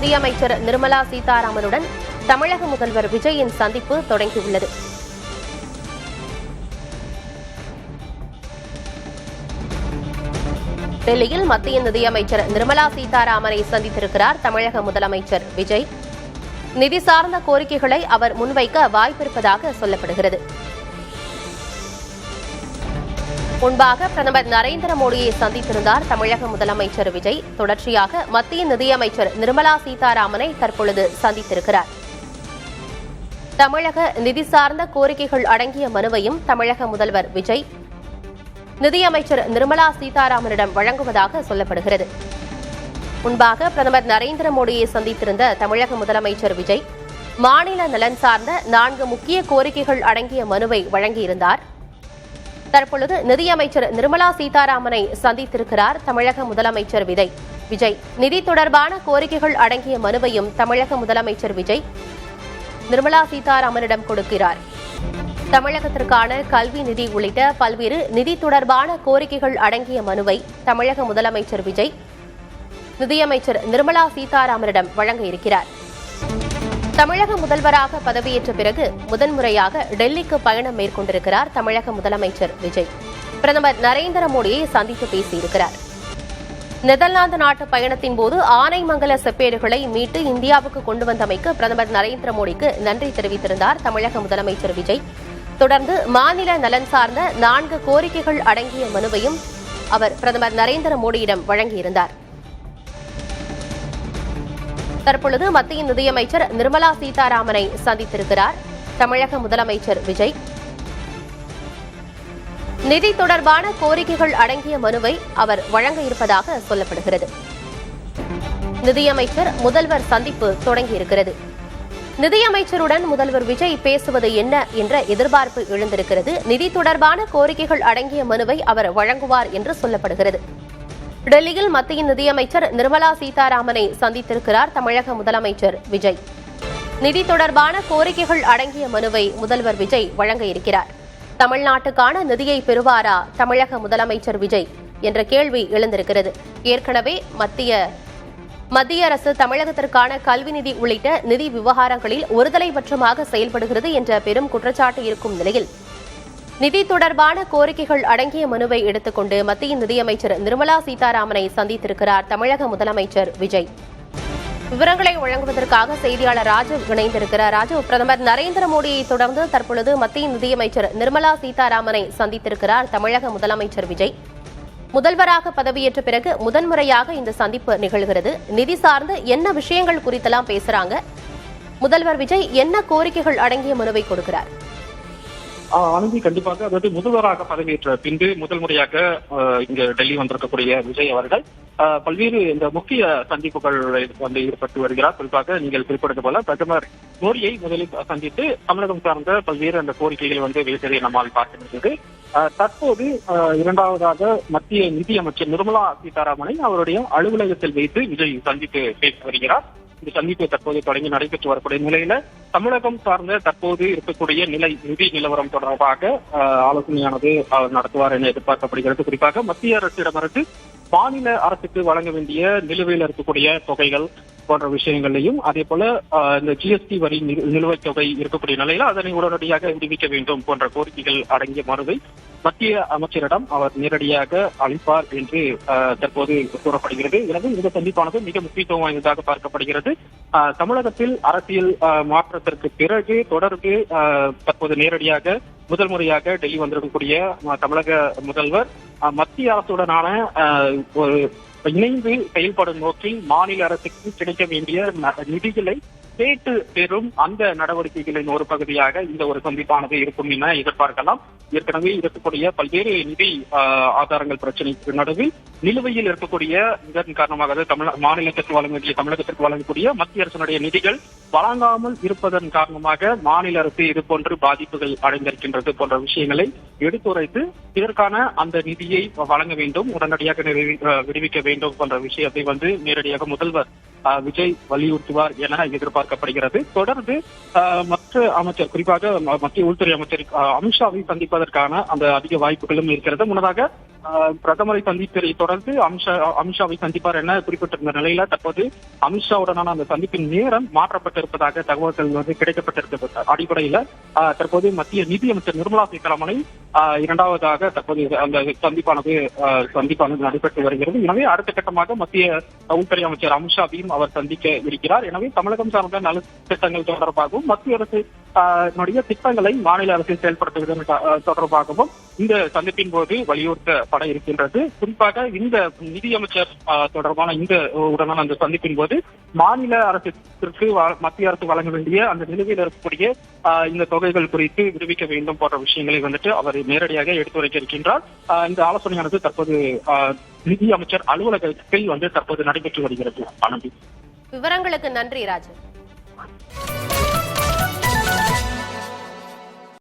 நிதியமைச்சர் நிர்மலா சீதாராமனுடன் தமிழக முதல்வர் விஜயின் சந்திப்பு தொடங்கியுள்ளது. டெல்லியில் மத்திய நிதியமைச்சர் நிர்மலா சீதாராமனை சந்தித்திருக்கிறார் தமிழக முதலமைச்சர் விஜய். நிதி சார்ந்த கோரிக்கைகளை அவர் முன்வைக்க வாய்ப்பிருப்பதாக சொல்லப்படுகிறது. முன்பாக பிரதமர் நரேந்திர மோடியை சந்தித்திருந்தார் தமிழக முதலமைச்சர் விஜய். தொடர்ச்சியாக மத்திய நிதியமைச்சர் நிர்மலா சீதாராமனை தற்பொழுது சந்தித்திருக்கிறார். தமிழக நிதி சார்ந்த கோரிக்கைகள் அடங்கிய மனுவையும் தமிழக முதல்வர் விஜய் நிதியமைச்சர் நிர்மலா சீதாராமனிடம் வழங்குவதாக சொல்லப்படுகிறது. முன்பாக பிரதமர் நரேந்திர மோடியை சந்தித்திருந்த தமிழக முதலமைச்சர் விஜய் மாநில நலன் சார்ந்த 4 முக்கிய கோரிக்கைகள் அடங்கிய மனுவை வழங்கியிருந்தார். தற்பொழுது நிதியமைச்சர் நிர்மலா சீதாராமனை சந்தித்திருக்கிறார் தமிழக முதலமைச்சர் விஜய். நிதி தொடர்பான கோரிக்கைகள் அடங்கிய மனுவையும் தமிழக முதலமைச்சர் விஜய் நிர்மலா சீதாராமனிடம் கொடுக்கிறார். தமிழகத்திற்கான கல்வி நிதி உள்ளிட்ட பல்வேறு நிதி தொடர்பான கோரிக்கைகள் அடங்கிய மனுவை தமிழக முதலமைச்சர் விஜய் நிதியமைச்சர் நிர்மலா சீதாராமனிடம் வழங்க இருக்கிறார். தமிழக முதல்வராக பதவியேற்ற பிறகு முதன்முறையாக டெல்லிக்கு பயணம் மேற்கொண்டிருக்கிறார் தமிழக முதலமைச்சர் விஜய். பிரதமர் நரேந்திர மோடியை சந்தித்து பேசியிருக்கிறார். நெதர்லாந்து நாட்டு பயணத்தின் போது ஆனைமங்கல செப்பேடுகளை மீட்டு இந்தியாவுக்கு கொண்டு வந்தமைக்கு பிரதமர் நரேந்திர மோடிக்கு நன்றி தெரிவித்திருந்தார் தமிழக முதலமைச்சர் விஜய். தொடர்ந்து மாநில நலன் சார்ந்த 4 கோரிக்கைகள் அடங்கிய மனுவையும் அவர் பிரதமர் நரேந்திர மோடியிடம் வழங்கியிருந்தார். தற்பொழுது மத்திய நிதியமைச்சர் நிர்மலா சீதாராமனை சந்தித்திருக்கிறார் தமிழக முதலமைச்சர் விஜய். நிதி தொடர்பான கோரிக்கைகள் அடங்கிய மனுவை அவர் வழங்க இருப்பதாக சொல்லப்படுகிறது. நிதியமைச்சர் முதல்வர் சந்திப்பு தொடங்கியிருக்கிறது. நிதியமைச்சருடன் முதல்வர் விஜய் பேசுவது என்ன என்ற எதிர்பார்ப்பு எழுந்திருக்கிறது. நிதி தொடர்பான கோரிக்கைகள் அடங்கிய மனுவை அவர் வழங்குவார் என்று சொல்லப்படுகிறது. டெல்லியில் மத்திய நிதியமைச்சர் நிர்மலா சீதாராமனை சந்தித்திருக்கிறார் தமிழக முதலமைச்சர் விஜய். நிதி தொடர்பான கோரிக்கைகள் அடங்கிய மனுவை முதல்வர் விஜய் வழங்க இருக்கிறார். தமிழ்நாட்டுக்கான நிதியை பெறுவாரா தமிழக முதலமைச்சர் விஜய் என்ற கேள்வி எழுந்திருக்கிறது. ஏற்கனவே மத்திய அரசு தமிழகத்திற்கான கல்வி நிதி உள்ளிட்ட நிதி விவகாரங்களில் ஒருதலைபட்சமாக செயல்படுகிறது என்ற பெரும் குற்றச்சாட்டு இருக்கும் நிலையில் நிதி தொடர்பான கோரிக்கைகள் அடங்கிய மனுவை எடுத்துக்கொண்டு மத்திய நிதியமைச்சர் நிர்மலா சீதாராமனை சந்தித்திருக்கிறார் தமிழக முதலமைச்சர் விஜய். விவரங்களை வழங்குவதற்காக செய்தியாளர் ராஜீவ் இணைந்திருக்கிறார். ராஜீவ், பிரதமர் நரேந்திர மோடியை தொடர்ந்து தற்பொழுது மத்திய நிதியமைச்சர் நிர்மலா சீதாராமனை சந்தித்திருக்கிறார் தமிழக முதலமைச்சர் விஜய். முதல்வராக பதவியேற்ற பிறகு முதன்முறையாக இந்த சந்திப்பு நிகழ்கிறது. நிதி சார்ந்து என்ன விஷயங்கள் குறித்தெல்லாம் பேசுறாங்க? முதல்வர் விஜய் என்ன கோரிக்கைகள் அடங்கிய மனுவை கொடுக்கிறார்? ஆனந்தி, கண்டிப்பாக அதாவது முதல்வராக பதவியேற்ற பின்பு முதல் முறையாக இங்க டெல்லி வந்திருக்கக்கூடிய விஜய் அவர்கள் பல்வேறு இந்த முக்கிய சந்திப்புகள் வந்து ஈடுபட்டு வருகிறார். குறிப்பாக நீங்கள் குறிப்பிட்டது போல பிரதமர் மோடியை முதலில் சந்தித்து தமிழகம் சார்ந்த பல்வேறு அந்த கோரிக்கைகள் வந்து வைத்ததை நம்மால் பார்க்க முடிந்தது. தற்போது இரண்டாவதாக மத்திய நிதியமைச்சர் நிர்மலா சீதாராமனை அவருடைய அலுவலகத்தில் வைத்து விஜய் சந்தித்து பேசி வருகிறார். இந்த சந்திப்பு தற்போது தொடங்கி நடைபெற்று வரக்கூடிய நிலையில தமிழகம் சார்ந்த தற்போது இருக்கக்கூடிய நிதி நிலவரம் தொடர்பாக ஆலோசனையானது நடத்துவார் என எதிர்பார்க்கப்படுகிறது. குறிப்பாக மத்திய அரசிடமிருந்து மாநில அரசுக்கு வழங்க வேண்டிய நிலுவையில் இருக்கக்கூடிய தொகைகள் போன்ற விஷயங்களையும், அதே போல இந்த ஜிஎஸ்டி வரி நிலுவைத் தொகை இருக்கக்கூடிய நிலையில அதனை உடனடியாக விடுவிக்க வேண்டும் போன்ற கோரிக்கைகள் அடங்கிய மனுவை மத்திய அமைச்சரிடம் அவர் நேரடியாக அளிப்பார் என்று தற்போது கூறப்படுகிறது. எனவே இந்த சந்திப்பானது மிக முக்கியத்துவம் வாய்ந்ததாக பார்க்கப்படுகிறது. தமிழகத்தில் அரசியல் மாற்றத்திற்கு பிறகு தொடர்ந்து தற்போது நேரடியாக முதல் முறையாக டெல்லி வந்திருக்கக்கூடிய தமிழக முதல்வர் மத்திய அரசுடனான ஒரு இணைந்து செயல்படும் நோக்கில் மாநில அரசுக்கு கிடைக்க வேண்டிய நிதிகளை கேட்டு பெறும் அந்த நடவடிக்கைகளின் ஒரு பகுதியாக இந்த ஒரு சந்திப்பானது இருக்கும் என எதிர்பார்க்கலாம். ஏற்கனவே இருக்கக்கூடிய பல்வேறு நிதி ஆதாரங்கள் பிரச்சனைக்கு நடுவில் நிலுவையில் இருக்கக்கூடிய இதன் காரணமாக தமிழகத்திற்கு வழங்கக்கூடிய மத்திய அரசினுடைய நிதிகள் வழங்காமல் இருப்பதன் காரணமாக மாநில அரசு இது போன்று பாதிப்புகள் அடைந்திருக்கின்றது போன்ற விஷயங்களை எடுத்துரைத்து இதற்கான அந்த நிதியை வழங்க வேண்டும், உடனடியாக விடுவிக்க வேண்டும் போன்ற விஷயத்தை வந்து நேரடியாக முதல்வர் விஜய் வலியுறுத்துவார் என எதிர்பார்க்கப்படுகிறது. தொடர்ந்து மற்ற அமைச்சர், குறிப்பாக மத்திய உள்துறை அமைச்சர் அமித்ஷாவை சந்திப்பதற்கான அந்த அதிக வாய்ப்புகளும் இருக்கிறது. முன்னதாக பிரதமரை சந்திப்பதை தொடர்ந்து அமித்ஷாவை சந்திப்பார் என குறிப்பிட்டிருந்த நிலையில தற்போது அமித்ஷாவுடனான அந்த சந்திப்பின் நேரம் மாற்றப்பட்டிருப்பதாக தகவல்கள் கிடைக்கப்பட்டிருக்கிறது அடிப்படையில தற்போது மத்திய நிதியமைச்சர் நிர்மலா சீதாராமனை இரண்டாவதாக தற்போது அந்த சந்திப்பானது நடைபெற்று வருகிறது. எனவே அடுத்த கட்டமாக மத்திய உள்துறை அமைச்சர் அமித்ஷாவையும் அவர் சந்திக்க இருக்கிறார். எனவே தமிழகம் சார்ந்த நல திட்டங்கள் தொடர்பாகவும் மத்திய அரசு திட்டங்களை மாநில அரசு செயல்படுத்துவது தொடர்பாகவும் இந்த சந்திப்பின் போது வலியுறுத்தப்பட இருக்கின்றது. குறிப்பாக இந்த நிதியமைச்சர் தொடர்பான இந்த உடனான அந்த சந்திப்பின் போது மாநில அரசுக்கு மத்திய அரசு வழங்க வேண்டிய அந்த நிலுவையில் இருக்கக்கூடிய இந்த தொகைகள் குறித்து விடுவிக்க வேண்டும் போன்ற விஷயங்களை அவர் நேரடியாக எடுத்துரைக்க இருக்கின்றார். இந்த ஆலோசனையானது தற்போது நிதி அமைச்சர் அலுவலகத்தில் தற்போது நடைபெற்று வருகிறது. ஆனந்தி, விவரங்களுக்கு நன்றி ராஜன்.